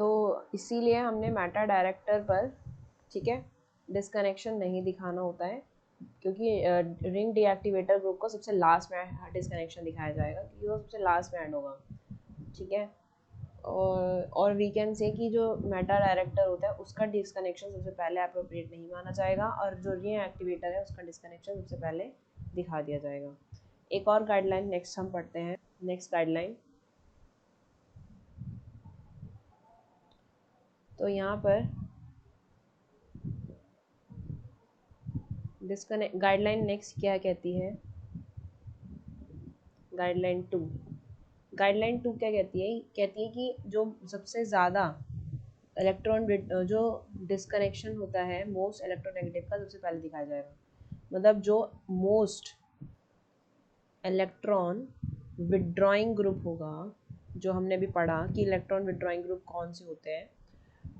तो इसीलिए हमने मेटा डायरेक्टर पर, ठीक है, डिस्कनेक्शन नहीं दिखाना होता है, क्योंकि रिंग डीएक्टिवेटर ग्रुप को सबसे लास्ट में डिस्कनेक्शन दिखाया जाएगा, क्योंकि वो सबसे लास्ट में ऐड होगा, ठीक है। और वी कैन से कि जो मेटा डायरेक्टर होता है उसका डिस्कनेक्शन सबसे पहले अप्रोप्रिएट नहीं माना जाएगा, और जो रिंग एक्टिवेटर है उसका डिस्कनेक्शन सबसे पहले दिखा दिया जाएगा। एक और गाइडलाइन नेक्स्ट हम पढ़ते हैं। नेक्स्ट गाइडलाइन, तो यहाँ पर डिस्कनेक्ट गाइडलाइन नेक्स्ट क्या कहती है, गाइडलाइन 2। गाइडलाइन 2 क्या कहती है, कहती है कि जो सबसे ज़्यादा इलेक्ट्रॉन जो डिस्कनेक्शन होता है मोस्ट इलेक्ट्रोनेगेटिव का सबसे पहले दिखाया जाएगा। मतलब जो मोस्ट इलेक्ट्रॉन विड्रॉइंग ग्रुप होगा, जो हमने भी पढ़ा कि इलेक्ट्रॉन विड्रॉइंग ग्रुप कौन से होते हैं,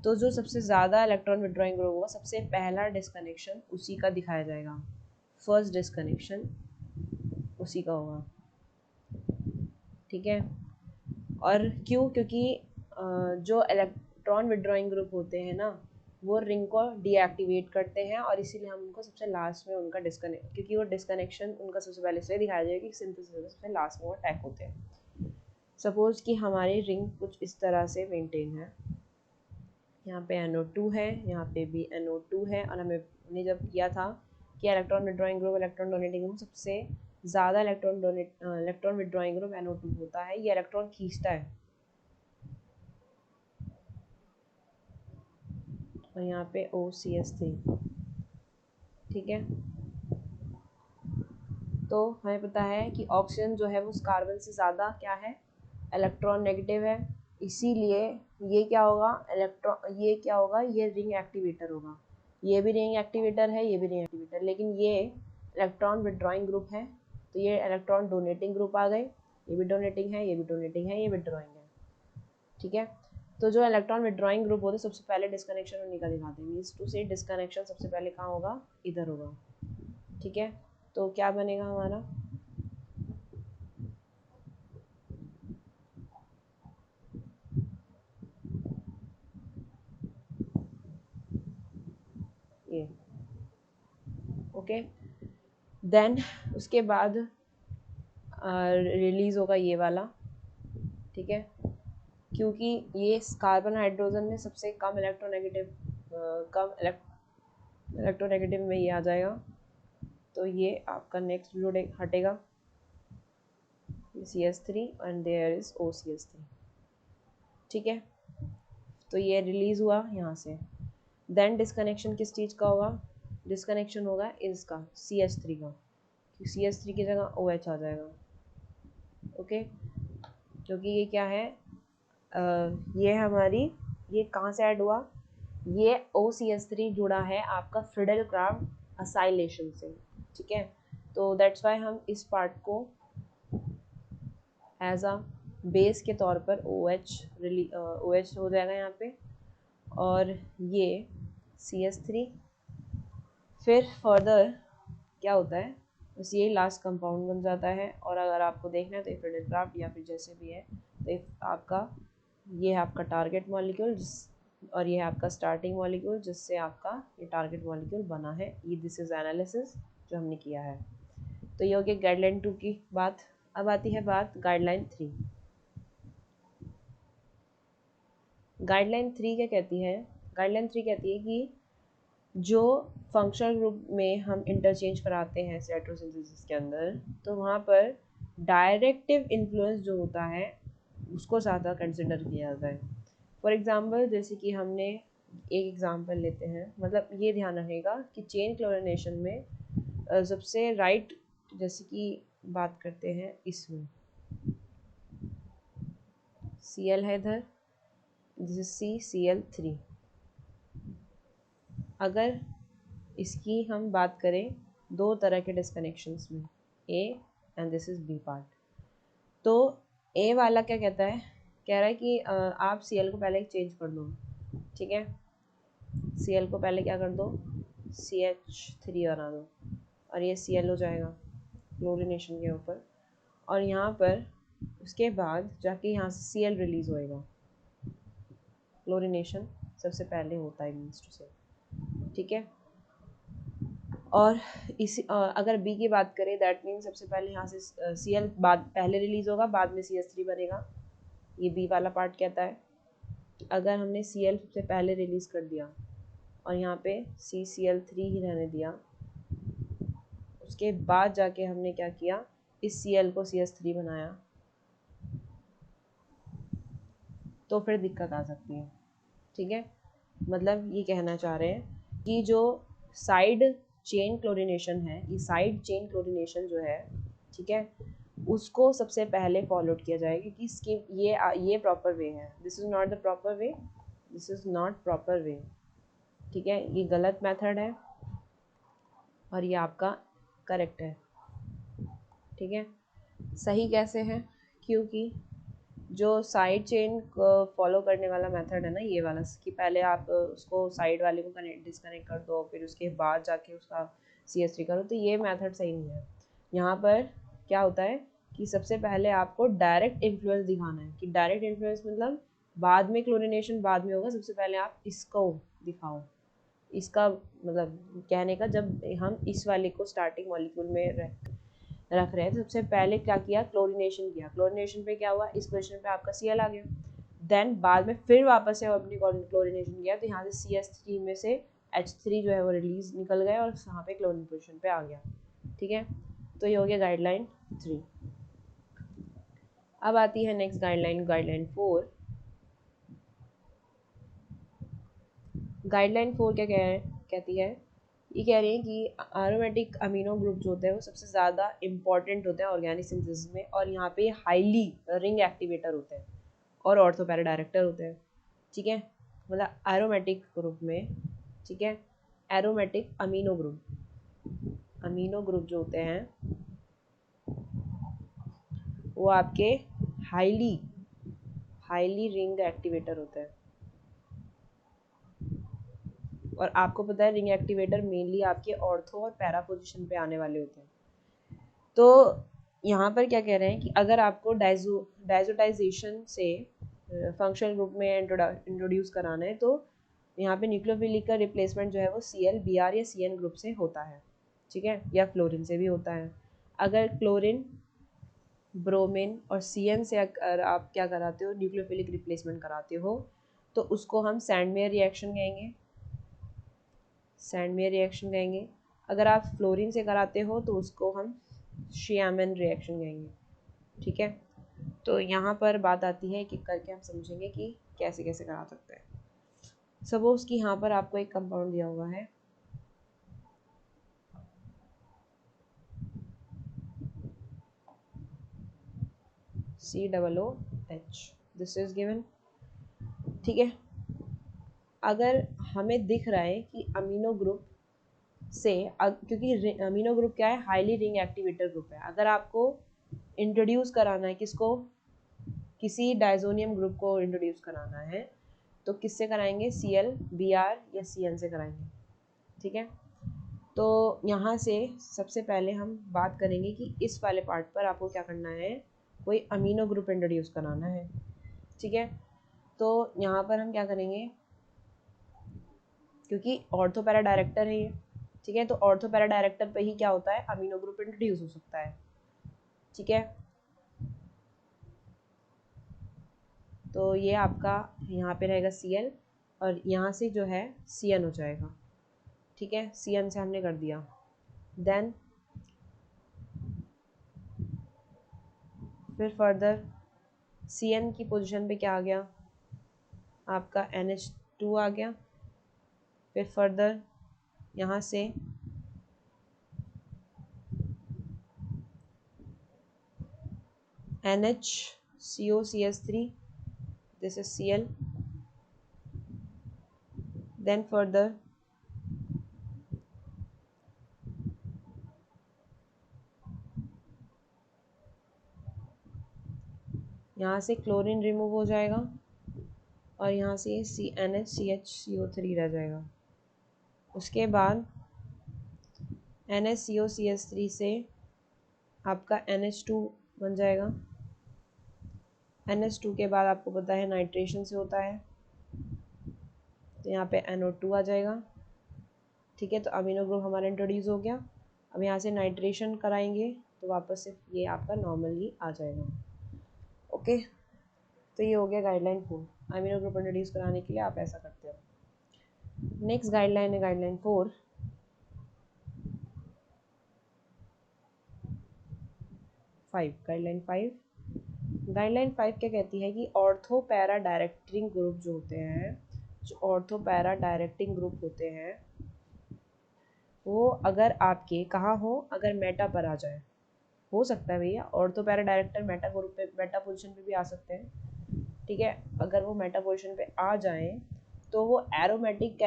तो जो सबसे ज़्यादा इलेक्ट्रॉन विड्रॉइंग ग्रुप होगा सबसे पहला डिस्कनेक्शन उसी का दिखाया जाएगा, फर्स्ट डिस्कनेक्शन उसी का होगा, ठीक है। और क्यों, क्योंकि जो इलेक्ट्रॉन विड्रॉइंग ग्रुप होते हैं ना, वो रिंग को डीएक्टिवेट करते हैं, और इसीलिए हम उनको सबसे लास्ट में उनका डिस्कनेक्ट, क्योंकि वो डिस्कनेक्शन उनका सबसे पहले से दिखाया जाएगा कि सिंथेसिस सबसे लास्ट में वो अटैक होते हैं। सपोज कि हमारी रिंग कुछ इस तरह से मेंटेन है, यहाँ पे NO2 है, यहाँ पे भी NO2 है, और हमने जब किया था कि electron withdrawing group electron donating group, सबसे ज़्यादा इलेक्ट्रॉन विड्रॉइंग ग्रुप NO2 होता है, ये इलेक्ट्रॉन खींचता है। और यहाँ पे OCS3, ठीक है। तो हमें पता है कि ऑक्सीजन जो है वो कार्बन से ज़्यादा क्या है, इलेक्ट्रॉन नेगेटिव है, इसीलिए ये क्या होगा, ये रिंग एक्टिवेटर होगा। ये भी रिंग एक्टिवेटर है, ये भी रिंग एक्टिवेटर, लेकिन ये इलेक्ट्रॉन विड्रॉइंग ग्रुप है, तो ये इलेक्ट्रॉन डोनेटिंग ग्रुप आ गए, ये भी डोनेटिंग है, ये भी डोनेटिंग है, ये विड्रॉइंग है, ठीक है। तो जो इलेक्ट्रॉन विड्रॉइंग ग्रुप होते हैं सबसे पहले डिस्कनेक्शन उन्हीं का दिखाते हैं, मीन्स टू से डिस्कनेक्शन सबसे पहले कहाँ होगा, इधर होगा, ठीक है। तो क्या बनेगा हमारा, ये, ओके। देन उसके बाद रिलीज होगा ये वाला, ठीक है, क्योंकि ये कार्बन हाइड्रोजन में सबसे कम इलेक्ट्रोनेगेटिव में ये आ जाएगा, तो ये आपका नेक्स्ट जुड़े हटेगा, CS3 and there is OCS3, ठीक है। तो ये रिलीज हुआ यहाँ से। देन डिस्कनेक्शन किस चीज़ का होगा, डिस्कनेक्शन होगा इसका CS3 का, CS3 की जगह OH आ जाएगा, ओके। क्योंकि ये क्या है, ये हमारी, ये कहाँ से ऐड हुआ, ये OCS3 जुड़ा है आपका फ्रिडल क्राफ्ट असाइलेशन से, ठीक है। तो दैट्स वाई हम इस पार्ट को एज अ बेस के तौर पर OH हो जाएगा यहाँ पे, और ये CS3, फिर फर्दर क्या होता है, बस ये लास्ट कंपाउंड बन जाता है। और अगर आपको देखना है तो फ्रिडल क्राफ्ट या फिर जैसे भी है, तो आपका ये है आपका टारगेट मॉलिक्यूल, और ये है आपका स्टार्टिंग मॉलिक्यूल जिससे आपका ये टारगेट मॉलिक्यूल बना है। ये दिस इज एनालिसिस जो हमने किया है। तो ये हो गया गाइडलाइन 2 की बात। अब आती है बात गाइडलाइन 3। गाइडलाइन 3 क्या कहती है, गाइडलाइन 3 कहती है कि जो फंक्शनल ग्रुप में हम इंटरचेंज कराते हैं साइटोसिंथेसिस के अंदर, तो वहाँ पर डायरेक्टिव इन्फ्लुएंस जो होता है उसको ज़्यादा कंसिडर किया जाता है। फॉर एग्जांपल, जैसे कि हमने एक एग्जांपल लेते हैं, मतलब ये ध्यान रखेगा कि चेन क्लोरिनेशन में सबसे राइट, जैसे कि बात करते हैं इसमें Cl है इधर, दिस इज CCl3। अगर इसकी हम बात करें दो तरह के डिस्कनेक्शंस में, A and this is B part, तो A वाला क्या कहता है, कह रहा है कि आप Cl को पहले चेंज कर दो, ठीक है। Cl को पहले क्या कर दो, CH3 बना दो, और ये Cl हो जाएगा क्लोरिनेशन के ऊपर, और यहाँ पर उसके बाद जाके यहाँ से Cl रिलीज होएगा, क्लोरीनेशन सबसे पहले होता है मीन्स टू से, ठीक है। और इसी अगर बी की बात करें दैट मीन सबसे पहले यहाँ से Cl बाद पहले रिलीज होगा, बाद में CH3 बनेगा, ये बी वाला पार्ट कहता है। अगर हमने Cl सबसे पहले रिलीज कर दिया और यहाँ पे CCl3 ही रहने दिया, उसके बाद जाके हमने क्या किया, इस Cl को CH3 बनाया, तो फिर दिक्कत आ सकती है, ठीक है। मतलब ये कहना चाह रहे हैं कि जो साइड चेन क्लोरीनेशन है, ये साइड चेन क्लोरीनेशन जो है, ठीक है, उसको सबसे पहले फॉलो किया जाएगा, क्योंकि इसकी ये प्रॉपर वे है। This is not the proper way, this is not proper way, ठीक है, ये गलत मेथड है और ये आपका करेक्ट है, ठीक है। सही कैसे है, क्योंकि जो साइड चेन फॉलो करने वाला मेथड है ना, ये वाला कि पहले आप उसको साइड वाले को डिस्कनेक्ट कर दो, फिर उसके बाद जाके उसका CH3 करो, तो ये मेथड सही नहीं है। यहाँ पर क्या होता है कि सबसे पहले आपको डायरेक्ट इन्फ्लुएंस दिखाना है, कि डायरेक्ट इन्फ्लुएंस मतलब बाद में क्लोरीनेशन बाद में होगा, सबसे पहले आप इसको दिखाओ। इसका मतलब कहने का, जब हम इस वाले को स्टार्टिंग मॉलिक्यूल में रख रहे हैं तो सबसे पहले क्या किया, क्लोरीनेशन किया। क्लोरीनेशन पे क्या हुआ, इस पोजीशन पे आपका Cl आ गया, देन बाद में फिर वापस से अपनी क्लोरीनेशन किया, तो यहाँ से CH3 में से H3 जो है वो रिलीज निकल गया और यहाँ पे क्लोरीन पोजीशन पे आ गया, ठीक है। तो ये हो गया गाइडलाइन 3। अब आती है नेक्स्ट गाइडलाइन, गाइडलाइन 4। गाइडलाइन 4 क्या कहती है, ये कह रही है कि एरोमेटिक अमीनो ग्रुप जो होते हैं वो सबसे ज़्यादा इंपॉर्टेंट होते हैं ऑर्गेनिक सिंथेसिस में, और यहाँ पे हाईली रिंग एक्टिवेटर होते हैं और ऑर्थो पैरा डायरेक्टर होते हैं, ठीक है। मतलब एरोमेटिक ग्रुप में, ठीक है, एरोमेटिक अमीनो ग्रुप जो होते हैं वो आपके हाईली रिंग एक्टिवेटर होते हैं। और आपको पता है रिंग एक्टिवेटर मेनली आपके ऑर्थो और पैरा पोजीशन पे आने वाले होते हैं। तो यहाँ पर क्या कह रहे हैं कि अगर आपको डाइजोटाइजेशन से फंक्शनल ग्रुप में इंट्रोड्यूस कराना है, तो यहाँ पे न्यूक्लियोफिलिक का रिप्लेसमेंट जो है वो Cl Br या Cn ग्रुप से होता है, ठीक है, या फ्लोरीन से भी होता है। अगर क्लोरीन, ब्रोमीन और Cn से अगर आप क्या कराते हो, न्यूक्लियोफिलिक रिप्लेसमेंट कराते हो, तो उसको हम सैंडमेयर रिएक्शन कहेंगे। अगर आप फ्लोरीन से कराते हो तो उसको हम शियामन रिएक्शन कहेंगे, ठीक है। तो यहाँ पर बात आती है कि करके हम समझेंगे कि कैसे कैसे करा सकते हैं। सपोज कि यहाँ पर आपको एक कंपाउंड दिया हुआ है, COOH, दिस इज गिवन, ठीक है। अगर हमें दिख रहा है कि अमीनो ग्रुप से क्योंकि अमीनो ग्रुप क्या है, हाईली रिंग एक्टिवेटर ग्रुप है, अगर आपको इंट्रोड्यूस कराना है किसको, किसी डाइजोनियम ग्रुप को इंट्रोड्यूस कराना है, तो किससे कराएंगे, Cl Br या Cn से कराएंगे, ठीक है। तो यहाँ से सबसे पहले हम बात करेंगे कि इस वाले पार्ट पर आपको क्या करना है, कोई अमीनो ग्रुप इंट्रोड्यूस कराना है, ठीक है। तो यहाँ पर हम क्या करेंगे, क्योंकि ऑर्थो पैरा डायरेक्टर है ये, ठीक है, तो ऑर्थो पैरा डायरेक्टर पे ही क्या होता है, अमीनो ग्रुप इंट्रोड्यूस हो सकता है, ठीक है। तो ये आपका यहाँ पे रहेगा Cl और यहाँ से जो है Cn हो जाएगा, ठीक है, Cn से हमने कर दिया। देन फिर फर्दर Cn की पोजीशन पे क्या आ गया, आपका NH2 आ गया। फिर फर्दर यहाँ से NHCOCH3, this is Cl. Then further यहाँ से क्लोरीन रिमूव हो जाएगा और यहाँ से NHCHCO3 रह जाएगा। उसके बाद NHCOCH3 से आपका NH2 बन जाएगा। NH2 के बाद आपको पता है नाइट्रेशन से होता है, तो यहाँ पे NO2 आ जाएगा। ठीक है, तो अमीनो ग्रुप हमारा इंट्रोड्यूस हो गया। अब यहाँ से नाइट्रेशन कराएंगे तो वापस से ये आपका नॉर्मल ही आ जाएगा। ओके, तो ये हो गया गाइडलाइन 4। अमीनो ग्रुप इंट्रोड्यूस कराने के लिए आप ऐसा करते हो। नेक्स्ट गाइडलाइन है गाइडलाइन 4। गाइडलाइन 5 क्या कहती है कि ऑर्थो पैरा डायरेक्टिंग ग्रुप जो होते हैं, जो ऑर्थो पैरा डायरेक्टिंग ग्रुप होते हैं, वो अगर आपके कहाँ हो, अगर मेटा पर आ जाए, हो सकता है भैया ortho para director Meta group पे, मेटा पोजीशन पे भी आ सकते हैं। ठीक है, अगर वो मेटा पोजीशन पे आ जाए तो वो एरोमेटिक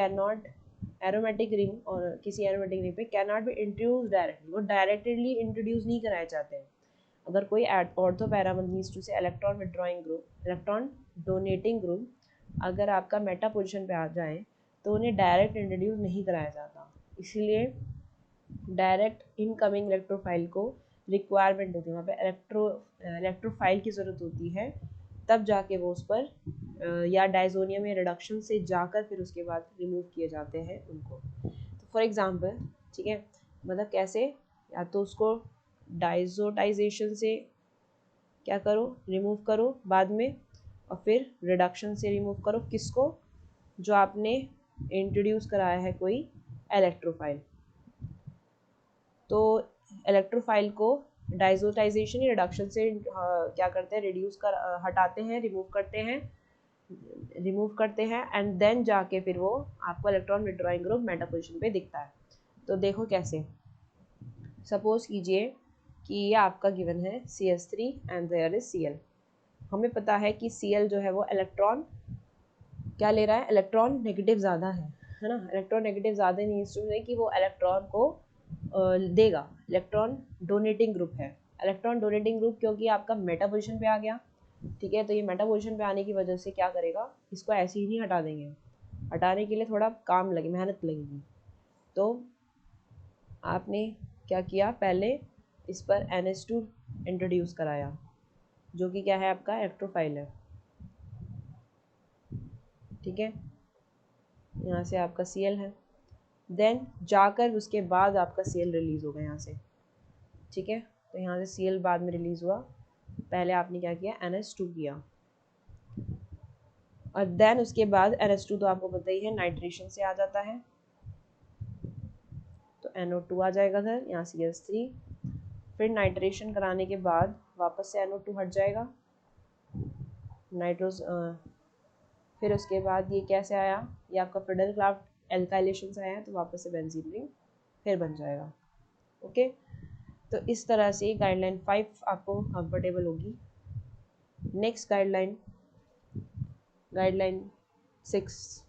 रिंग और किसी एरोमेटिक रिंग पे can not be introduce directly, वो डायरेक्टली इंट्रोड्यूस नहीं कराए जाते हैं। अगर कोई ऑर्थो पैरा मीन्स टू से electron withdrawing group, electron donating group अगर आपका मेटा पोजीशन पे आ जाए तो उन्हें डायरेक्ट इंट्रोड्यूस नहीं कराया जाता। इसीलिए डायरेक्ट इनकमिंग इलेक्ट्रोफाइल को रिक्वायरमेंट होती है, वहाँ पे इलेक्ट्रोफाइल की ज़रूरत होती है, तब जाके वो उस पर या डाइजोनियम या रिडक्शन से जाकर फिर उसके बाद रिमूव किए जाते हैं उनको। तो फॉर एग्जांपल, ठीक है, मतलब कैसे, या तो उसको डाइजोटाइजेशन से क्या करो, रिमूव करो बाद में, और फिर रिडक्शन से रिमूव करो किसको, जो आपने इंट्रोड्यूस कराया है कोई इलेक्ट्रोफाइल। तो इलेक्ट्रोफाइल को डाइजोटाइजेशन या रिडक्शन से क्या करते हैं, रिड्यूस कर हटाते हैं, रिमूव करते हैं एंड देन जाके फिर वो आपको electron withdrawing group Meta position पे दिखता है। तो देखो कैसे, सपोज कीजिए कि ये आपका गिवन है CH3 and there is Cl। हमें पता है कि Cl जो है वो इलेक्ट्रॉन क्या ले रहा है, इलेक्ट्रॉन नेगेटिव ज़्यादा है ना। इलेक्ट्रॉन नेगेटिव ज़्यादा नहीं है कि वो इलेक्ट्रॉन को देगा। इलेक्ट्रॉन डोनेटिंग ग्रुप है, इलेक्ट्रॉन डोनेटिंग ग्रुप क्योंकि आपका मेटा पोजीशन पे आ गया। ठीक है, तो ये मेटा पोजीशन पे आने की वजह से क्या करेगा, इसको ऐसे ही नहीं हटा देंगे, हटाने के लिए थोड़ा काम लगे, मेहनत लगेगी। तो आपने क्या किया, पहले इस पर NH2 इंट्रोड्यूस कराया जो कि क्या है, आपका इलेक्ट्रोफाइल है। ठीक है, यहाँ से आपका Cl है, देन जाकर उसके बाद आपका Cl रिलीज़ होगा यहाँ से। ठीक है, तो यहाँ से Cl बाद में रिलीज़ हुआ, पहले आपने क्या किया, NH2 किया, और देन उसके बाद NH2 तो आपको पता ही है नाइट्रेशन से आ जाता है, तो NO2 आ जाएगा सर, यहाँ CH3, फिर नाइट्रेशन कराने के बाद वापस से NO2 हट जाएगा, नाइट्रोस फिर उसके बाद ये कैसे आया, ये आपका फिडल क्राफ्ट एल्काइलेशन से आया, तो वापस से बेंजीन रिंग फिर बन जाएगा। ओके, तो इस तरह से गाइडलाइन 5 आपको कंफर्टेबल होगी। Next guideline 6।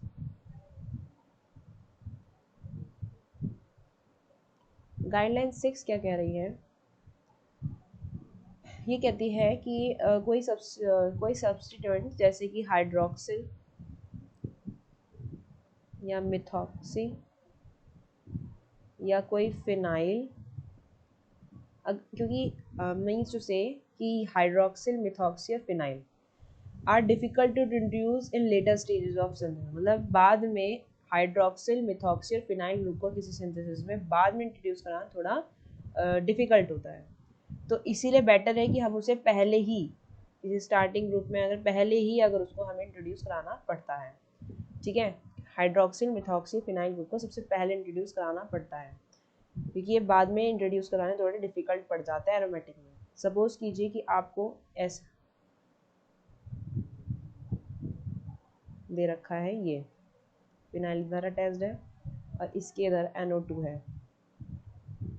गाइडलाइन 6 क्या कह रही है, ये कहती है कि कोई सब्स्टिट्यूएंट जैसे कि हाइड्रोक्सिल या मिथॉक्सी या कोई फिनाइल, क्योंकि मीन्स टू से कि हाइड्रोक्सिल, मिथॉक्सी और phenyl are difficult to introduce in later stages of synthesis, मतलब बाद में हाइड्रोक्सिल, मिथॉक्सी और फिनाइल ग्रुप को किसी सिंथेसिस में बाद में इंट्रोड्यूस कराना थोड़ा डिफ़िकल्ट होता है। तो इसीलिए बेटर है कि हम उसे पहले ही किसी स्टार्टिंग ग्रुप में अगर उसको हमें इंट्रोड्यूस कराना पड़ता है। ठीक है, हाइड्रोक्सिल, मिथॉक्सी, फिनाइल ग्रुप को सबसे पहले इंट्रोड्यूस कराना पड़ता है, क्योंकि ये बाद में इंट्रोड्यूस कराने थोड़ा डिफ़िकल्ट पड़ जाता है एरोमेटिक में। सपोज कीजिए कि आपको ऐसा दे रखा है, ये फिनाइल इधर अटैच्ड है और इसके इधर NO2 है।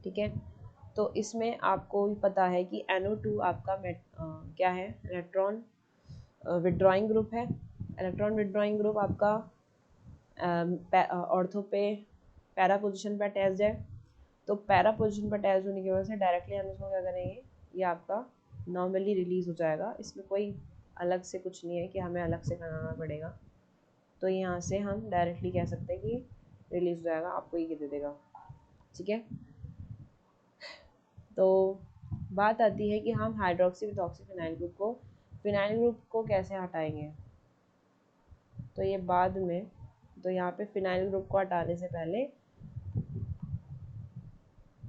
ठीक है, तो इसमें आपको भी पता है कि NO2 आपका क्या है, इलेक्ट्रॉन विड्रॉइंग ग्रुप है। इलेक्ट्रॉन विड्रॉइंग ग्रुप आपका ऑर्थो पे पैरा पोजीशन पे अटैच्ड है। तो पैरा पोजीशन पर अटैच होने की वजह से डायरेक्टली हम इसको क्या करेंगे, ये आपका नॉर्मली रिलीज़ हो जाएगा। इसमें कोई अलग से कुछ नहीं है कि हमें अलग से कराना पड़ेगा, तो यहाँ से हम डायरेक्टली कह सकते हैं कि रिलीज़ हो जाएगा, आपको ये दे देगा। ठीक है, तो बात आती है कि हम हाइड्रोक्सी मिथॉक्सी फिनाइल ग्रुप को कैसे हटाएंगे, तो ये बाद में तो यहाँ पे फिनाइल ग्रुप को हटाने से पहले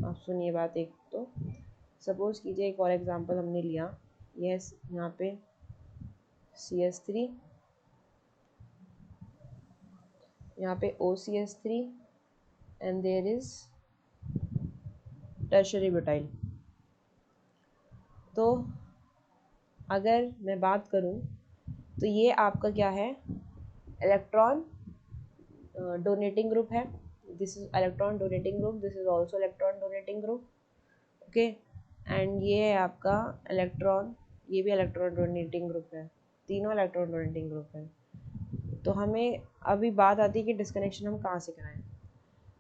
आप सुनिए बात एक। तो सपोज कीजिए एक और एग्जांपल हमने लिया, यस यहाँ पे CH3, यहाँ पे OCH3 and there is tertiary butyl. तो अगर मैं बात करूँ तो ये आपका क्या है, इलेक्ट्रॉन डोनेटिंग ग्रुप है। This is electron donating group, this is also electron donating group, okay. And ये है आपका इलेक्ट्रॉन, ये भी इलेक्ट्रॉन डोनेटिंग ग्रुप है, तीनों इलेक्ट्रॉन डोनेटिंग ग्रुप है। तो हमें अभी बात आती है कि डिस्कनेक्शन हम कहाँ से कराएं।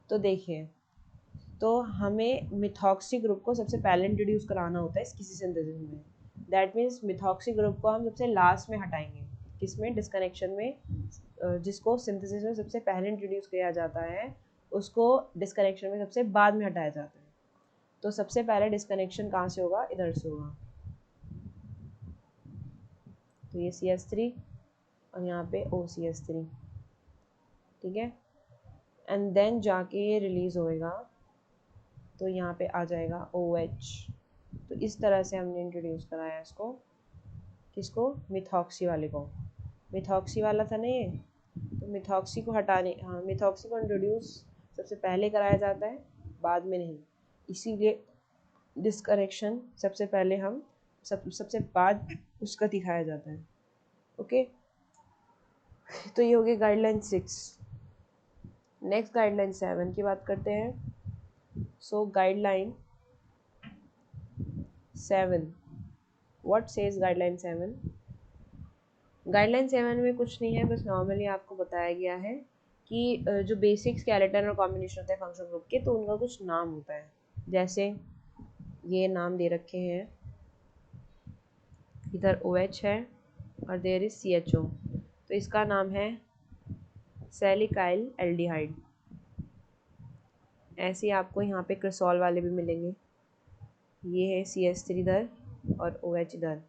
तो देखिए, तो हमें मिथॉक्सी ग्रुप को सबसे पहले इंट्रोड्यूस कराना होता है किसी सिंथेसिस में। दैट मीन्स मिथॉक्सी ग्रुप को हम सबसे लास्ट में हटाएंगे, किसमें, डिस्कनेक्शन में। जिसको सिंथेसिस में सबसे पहले इंट्रोड्यूस किया जाता है उसको डिस्कनेक्शन में सबसे बाद में हटाया जाता है। तो सबसे पहले डिस्कनेक्शन कहाँ से होगा, इधर से होगा। तो ये CH3 और यहाँ पे OCH3, ठीक है। एंड देन जाके ये रिलीज होएगा, तो यहाँ पे आ जाएगा OH। तो इस तरह से हमने इंट्रोड्यूस कराया इसको, किसको, मिथॉक्सी वाले को। मिथॉक्सी वाला था ना ये, तो मिथॉक्सी को हटाने, हाँ मिथॉक्सी को इंट्रोड्यूस सबसे पहले कराया जाता है, बाद में नहीं। इसीलिए डिस्कनेक्शन सबसे पहले हम सबसे बाद उसका दिखाया जाता है, ओके। तो ये हो गई गाइडलाइन 6। नेक्स्ट गाइडलाइन 7 की बात करते हैं। So guideline 7, what says guideline 7? Guideline 7 में कुछ नहीं है, बस नॉर्मली आपको बताया गया है कि जो बेसिक स्केलेटन और कॉम्बिनेशन होता है फंक्शनल ग्रुप के, तो उनका कुछ नाम होता है। जैसे ये नाम दे रखे हैं, इधर OH है और देयर इज CHO, तो इसका नाम है सैलिकाइल एल्डिहाइड। ऐसे ही आपको यहाँ पे क्रिसॉल वाले भी मिलेंगे, ये है CH3 इधर और OH इधर।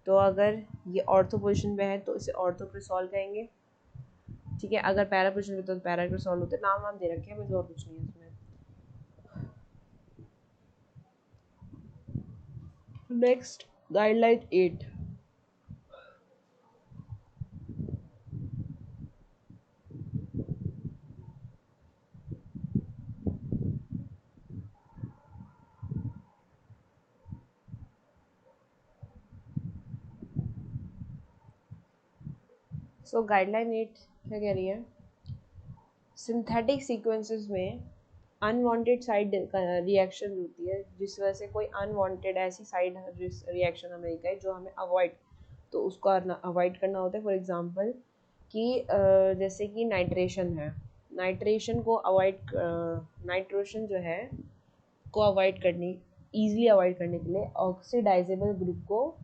तो अगर ये ऑर्थो पोजिशन पे है तो इसे ऑर्थो क्रिसॉल कहेंगे, ठीक है। अगर पैरा पोजिशन पे तो पैरा क्रिसॉल होते हैं। नाम दे रखे हैं, बस और कुछ नहीं है इसमें। Next guideline 8। सो गाइडलाइन 8 क्या कह रही है, सिंथेटिक सीक्वेंसेस में अनवांटेड साइड रिएक्शन होती है, जिस वजह से कोई अनवांटेड ऐसी साइड रिएक्शन हमें दिखाई जो हमें अवॉइड, तो उसको अवॉइड करना होता है। फॉर एग्जांपल कि जैसे कि नाइट्रेशन है, नाइट्रेशन को अवॉइड, नाइट्रोशन जो है को अवॉइड करने, ईजिली अवॉइड करने के लिए ऑक्सीडाइजेबल ग्रुप को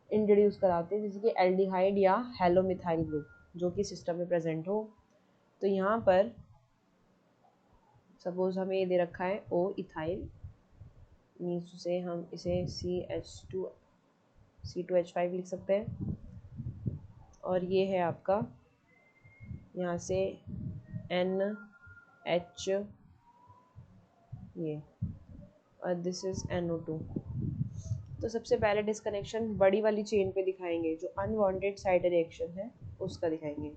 इंट्रोड्यूस कराते हैं, जैसे कि एल्डिहाइड या हेलोमिथाइल ग्रुप, जो कि सिस्टम में प्रेजेंट हो। तो यहाँ पर सपोज हमें ये दे रखा है O इथाइल, मीन्स से हम इसे C2H5 लिख सकते हैं। और ये है आपका यहाँ से NH, ये, और दिस इज NO2। तो सबसे पहले डिस्कनेक्शन बड़ी वाली चेन पे दिखाएंगे, जो अनवांटेड साइड रिएक्शन है उसका दिखाएंगे।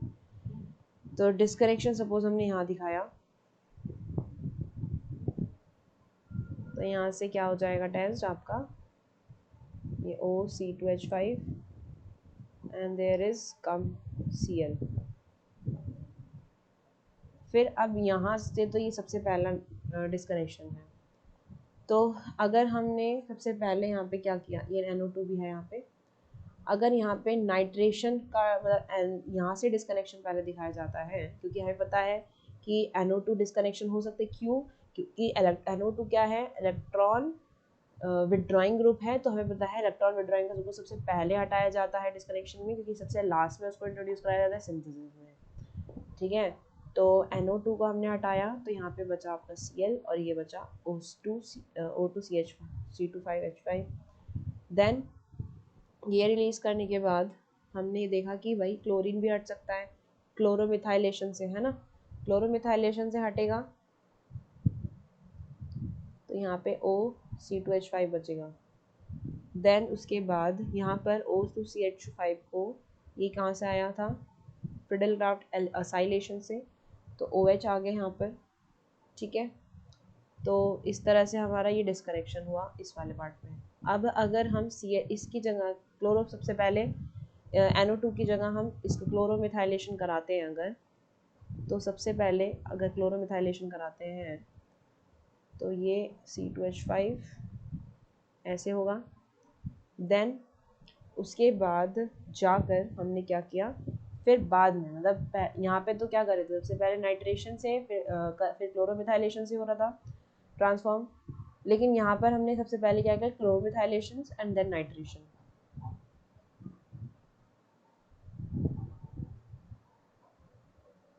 तो डिस्कनेक्शन सपोज हमने यहाँ दिखाया, तो यहाँ से क्या हो जाएगा टेस्ट आपका, ये OC2H5 and there is come Cl। फिर अब यहाँ से, तो ये सबसे पहला डिस्कनेक्शन है। तो अगर हमने सबसे पहले यहाँ पे क्या किया, ये NO2 भी है यहाँ पे, अगर यहाँ पे नाइट्रेशन का मतलब यहाँ से डिस्कनेक्शन पहले दिखाया जाता है, क्योंकि हमें पता है कि NO2 डिस्कनेक्शन हो सकते, क्यों, क्योंकि NO2 क्या है, इलेक्ट्रॉन विड्रॉइंग ग्रुप है। तो हमें पता है इलेक्ट्रॉन विड्रॉइंग का ग्रुप सबसे पहले हटाया जाता है डिस्कनेक्शन में, क्योंकि सबसे लास्ट में उसको इंट्रोड्यूस कराया जाता है सिंथेसिस में, ठीक है। तो NO2 को हमने हटाया, तो यहाँ पे बचा आपका Cl और ये बचा O2CH, C25H5। देन ये रिलीज करने के बाद हमने देखा कि भाई क्लोरीन भी हट सकता है क्लोरोमिथाइलेशन से, है ना। क्लोरोमिथाइलेशन से हटेगा तो यहाँ पे O C2H5 बचेगा। देन उसके बाद यहाँ पर O2CH5 को, ये कहाँ से आया था, फ्रिडलक्राफ्ट असाइलेशन से, तो OH आ गया यहाँ पर, ठीक है। तो इस तरह से हमारा ये डिस्कनेक्शन हुआ इस वाले पार्ट में। अब अगर हम इसकी जगह क्लोरो, सबसे पहले NO2 की जगह हम इसको क्लोरोमिथाइलेशन कराते हैं अगर, तो सबसे पहले अगर क्लोरोमिथाइलेशन कराते हैं तो ये C2H5 ऐसे होगा। देन उसके बाद जाकर हमने क्या किया, फिर बाद में मतलब यहाँ पे तो क्या करे थे, सबसे पहले नाइट्रेशन से फिर क्लोरोमिथाइलेशन से हो रहा था ट्रांसफॉर्म, लेकिन यहाँ पर हमने सबसे पहले क्या किया, क्लोरोमिथाइलेशन एंड देन नाइट्रेशन।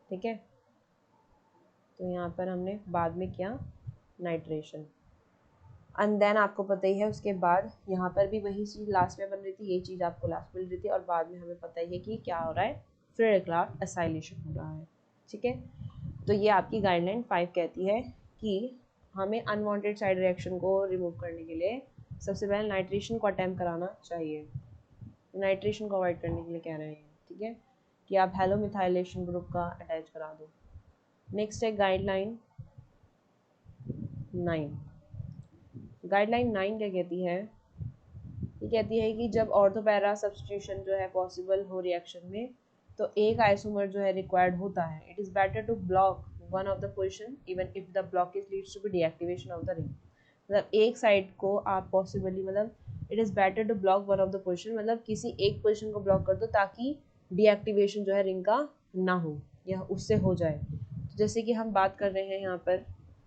ठीक है, तो यहाँ पर हमने बाद में किया नाइट्रेशन एंड देन आपको पता ही है उसके बाद यहाँ पर भी वही चीज़ लास्ट में बन रही थी, ये चीज़ आपको लास्ट में मिल रही थी, और बाद में हमें पता ही है कि क्या हो रहा है, फ्रिडलक्राफ्ट असाइलेशन हो रहा है। ठीक है, तो ये आपकी गाइडलाइन 5 कहती है कि हमें अनवांटेड साइड रिएक्शन को रिमूव करने के लिए सबसे पहले नाइट्रेशन को अटेम्प्ट कराना चाहिए। नाइट्रेशन को अवॉइड करने के लिए कह रहे हैं, ठीक है, कि आप हेलोमिथाइलेशन ग्रुप का अटैच करा दो। नेक्स्ट है गाइडलाइन 9। गाइडलाइन 9 क्या कहती है, ये कहती है कि जब ऑर्थो-पैरा सब्स्टिट्यूशन जो है पॉसिबल हो रिएक्शन में, तो एक आइसोमर जो है रिक्वायर्ड होता है। It is better to block one of the position even if the blockage leads to be deactivation of the ring. मतलब एक साइड को आप पॉसिबली, मतलब it is better to block one of the position, मतलब किसी एक position को block कर दो ताकि डीएक्टिवेशन जो है रिंग का ना हो या उससे हो जाए। तो जैसे कि हम बात कर रहे हैं यहाँ पर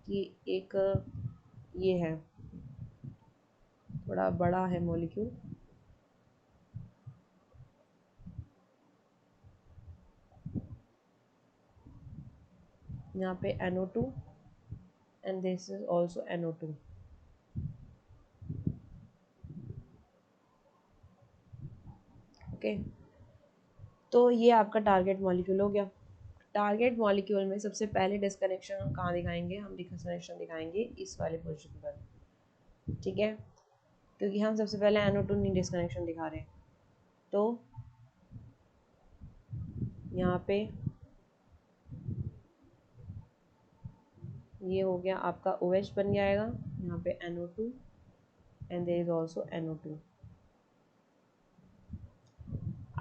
कि एक ये है, थोड़ा बड़ा है मॉलिक्यूल, यहाँ पे NO2 and this is also NO2। Okay, तो ये आपका टारगेट मॉलिक्यूल हो गया। टारगेट मॉलिक्यूल में सबसे पहले डिस्कनेक्शन हम कहाँ दिखाएंगे, हम डिस्कनेक्शन दिखाएंगे इस वाले पोजीशन पर, ठीक है, क्योंकि हम सबसे पहले NO2 नहीं डिस्कनेक्शन दिखा रहे। तो यहाँ पे ये हो गया आपका OH बन जाएगा, यहाँ पे NO2 and there is also NO2।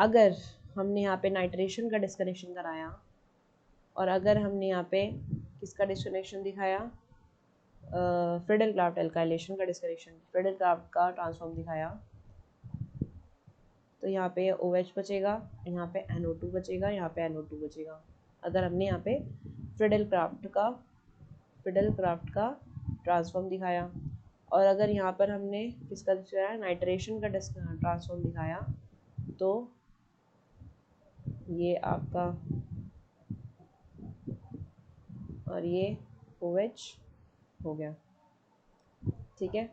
अगर हमने यहाँ पे नाइट्रेशन का डिस्कनेक्शन कराया और अगर हमने यहाँ पे किसका डिस्कनेक्शन दिखाया, फ्रिडलक्राफ्ट एल्काइलेशन का डिस्कनेक्शन, फ्रिडलक्राफ्ट का ट्रांसफॉर्म दिखाया, तो यहाँ पे OH बचेगा, यहाँ पे NO2 बचेगा, यहाँ पे NO2 बचेगा। अगर हमने यहाँ पे फ्रिडलक्राफ्ट का ट्रांसफॉर्म दिखाया, और अगर यहाँ पर हमने किसका दिखाया, नाइट्रेशन का ट्रांसफॉर्म दिखाया, तो ये आपका और ये OH हो गया। ठीक है,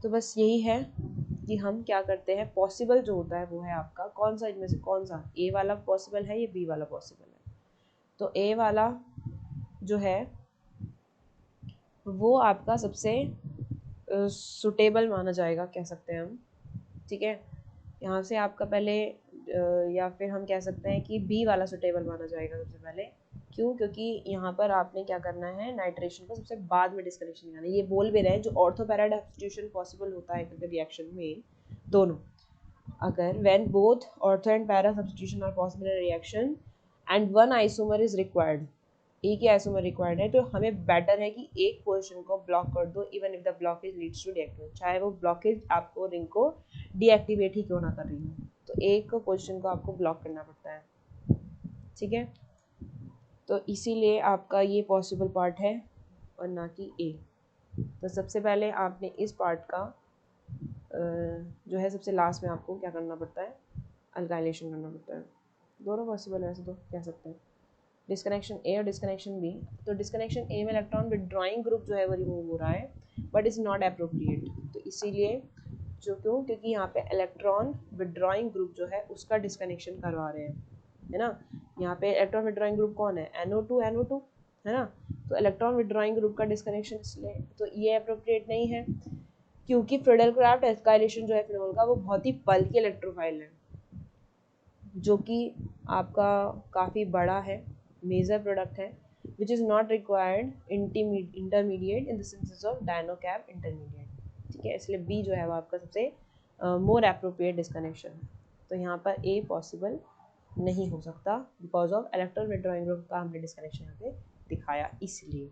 तो बस यही है कि हम क्या करते हैं, पॉसिबल जो होता है वो है आपका कौन सा, इनमें से कौन सा, ए वाला पॉसिबल है या बी वाला पॉसिबल है। तो ए वाला जो है वो आपका सबसे सुटेबल माना जाएगा, कह सकते हैं हम। ठीक है, यहाँ से आपका पहले या फिर हम कह सकते हैं कि बी वाला सुटेबल माना जाएगा सबसे पहले। क्यों, क्योंकि यहाँ पर आपने क्या करना है, नाइट्रेशन को सबसे बाद में डिस्कनेक्शन करना है। ये बोल भी रहे हैं जो ऑर्थो-पैरा सब्स्टिट्यूशन पॉसिबल होता है रिएक्शन में, दोनों, अगर when both ortho and para substitution are possible in a reaction and one isomer is required, एक ही आइसोमर रिक्वायर्ड है, तो हमें बेटर है कि एक पोजीशन को ब्लॉक कर दो even if the blockage leads to deactivate, चाहे वो ब्लॉकेज आपको रिंग को डीएक्टिवेट ही क्यों ना कर रही हो, तो एक पोजीशन को आपको ब्लॉक करना पड़ता है। ठीक है, तो इसीलिए आपका ये पॉसिबल पार्ट है और ना कि ए। तो सबसे पहले आपने इस पार्ट का जो है सबसे लास्ट में आपको क्या करना पड़ता है, अल्काइलेशन करना पड़ता है। दोनों पॉसिबल है वैसे तो कह सकते हैं, डिस्कनेक्शन ए और डिस्कनेक्शन बी। तो डिस्कनेक्शन ए में इलेक्ट्रॉन विड्रॉइंग ग्रुप जो है वो रिमूव हो रहा है बट इज़ नॉट अप्रोप्रिएट, तो इसीलिए जो क्यों, क्योंकि यहाँ पे इलेक्ट्रॉन विड्रॉइंग ग्रुप जो है उसका डिस्कनेक्शन करवा रहे हैं, है ना। यहाँ पे इलेक्ट्रॉन विड्रॉइंग ग्रुप कौन है, NO2 है ना। तो इलेक्ट्रॉन विड्रॉइंग ग्रुप का डिस्कनेक्शन इसलिए तो ये अप्रोप्रिएट नहीं है, क्योंकि फ्रीडल-क्राफ्ट एस्काइलेशन जो है फिनोल का वो बहुत ही बल्कि इलेक्ट्रोफाइल है, जो कि आपका काफ़ी बड़ा है, मेजर प्रोडक्ट है, which is not required intermediate in the synthesis of dinocap intermediate, ठीक है। इसलिए बी जो है वो आपका सबसे मोर एप्रोप्रिएट डिस्कनेक्शन है। तो यहाँ पर ए पॉसिबल नहीं हो सकता because of electron withdrawing group का हमने डिस्कनेक्शन यहाँ पे दिखाया इसलिए।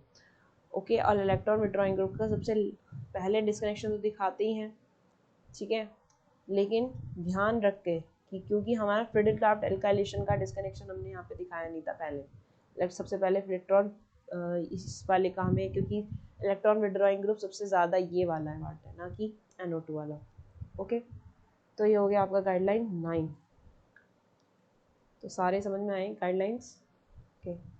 ओके, और इलेक्ट्रॉन विड्रॉइंग ग्रुप का सबसे पहले डिस्कनेक्शन तो दिखाते ही हैं, ठीक है, लेकिन ध्यान रख के कि क्योंकि हमारा फ्रीडल-क्राफ्ट एल्काइलेशन का डिस्कनेक्शन हमने यहाँ पे दिखाया नहीं था पहले, सबसे पहले इलेक्ट्रॉन इस वाले का हमें, क्योंकि इलेक्ट्रॉन विड्रॉइंग ग्रुप सबसे ज़्यादा ये वाला है पार्ट है ना कि NO2 वाला। ओके, तो ये हो गया आपका गाइडलाइन 9। तो सारे समझ में आए गाइडलाइंस? ओके।